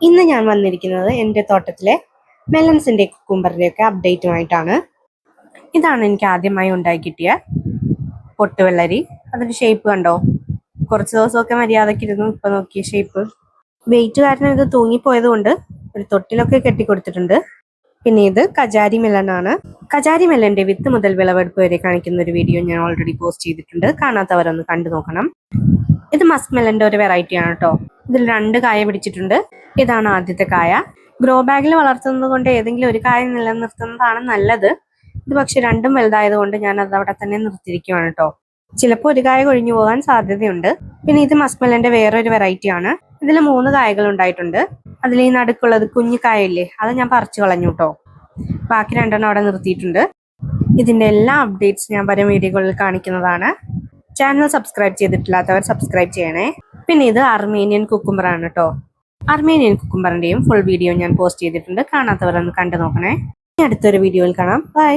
ഇന്ന് ഞാൻ വന്നിരിക്കുന്നത് എൻ്റെ തോട്ടത്തിലെ മെലൺസിൻ്റെ കുക്കുംബറിൻ്റെയൊക്കെ അപ്ഡേറ്റുമായിട്ടാണ്. ഇതാണ് എനിക്ക് ആദ്യമായി ഉണ്ടായി കിട്ടിയ പൊട്ടുവെള്ളരി. അതിൻ്റെ ഷേപ്പ് കണ്ടോ? കുറച്ച് ദിവസമൊക്കെ മര്യാദയ്ക്കിരുന്നു. ഇപ്പം നോക്കിയ ഷേപ്പ്. വെയിറ്റ് കാരണം ഇത് തൂങ്ങിപ്പോയത് കൊണ്ട് ഒരു തൊട്ടിലൊക്കെ കെട്ടിക്കൊടുത്തിട്ടുണ്ട്. പിന്നെ ഇത് കജാരി മെലനാണ്. കജാരി മെലൻ്റെ വിത്ത് മുതൽ വിളവെടുപ്പ് വരെ കാണിക്കുന്ന ഒരു വീഡിയോ ഞാൻ ഓൾറെഡി പോസ്റ്റ് ചെയ്തിട്ടുണ്ട്. കാണാത്തവരൊന്ന് കണ്ടു നോക്കണം. ഇത് മസ്ക് മെലൻ്റെ ഒരു വെറൈറ്റിയാണ് കേട്ടോ. ഇതിൽ 2 കായ പിടിച്ചിട്ടുണ്ട്. ഇതാണ് ആദ്യത്തെ കായ. ഗ്രോ ബാഗിൽ വളർത്തുന്നത് കൊണ്ട് ഏതെങ്കിലും ഒരു കായ നിലനിർത്തുന്നതാണ് നല്ലത്. ഇത് പക്ഷെ രണ്ടും വലുതായതുകൊണ്ട് ഞാൻ അത് അവിടെ തന്നെ നിർത്തിയിരിക്കുകയാണ് കേട്ടോ. ചിലപ്പോൾ ഒരു കായ കൊഴിഞ്ഞു പോകാൻ സാധ്യതയുണ്ട്. പിന്നെ ഇത് മസ്ക് മെലൻ്റെ വേറൊരു വെറൈറ്റി ആണ്. ഇതിൽ 3 കായകൾ ഉണ്ടായിട്ടുണ്ട്. അതിൽ ഈ നടുക്കുള്ളത് കുഞ്ഞു കായയില്ലേ, അത് ഞാൻ പറിച്ചു കളഞ്ഞു കേട്ടോ. ബാക്കി 2 അവിടെ നിർത്തിയിട്ടുണ്ട്. ഇതിൻ്റെ എല്ലാ അപ്ഡേറ്റ്സ് ഞാൻ വരും വീഡിയോകളിൽ കാണിക്കുന്നതാണ്. ചാനൽ സബ്സ്ക്രൈബ് ചെയ്തിട്ടില്ലാത്തവർ സബ്സ്ക്രൈബ് ചെയ്യണേ. പിന്നെ ഇത് അർമേനിയൻ കുക്കുംബറാണ് കേട്ടോ. അർമേനിയൻ കുക്കുംബറിൻ്റെയും ഫുൾ വീഡിയോ ഞാൻ പോസ്റ്റ് ചെയ്തിട്ടുണ്ട്. കാണാത്തവരൊന്ന് കണ്ടു നോക്കണേ. അടുത്തൊരു വീഡിയോയിൽ കാണാം. ബൈ.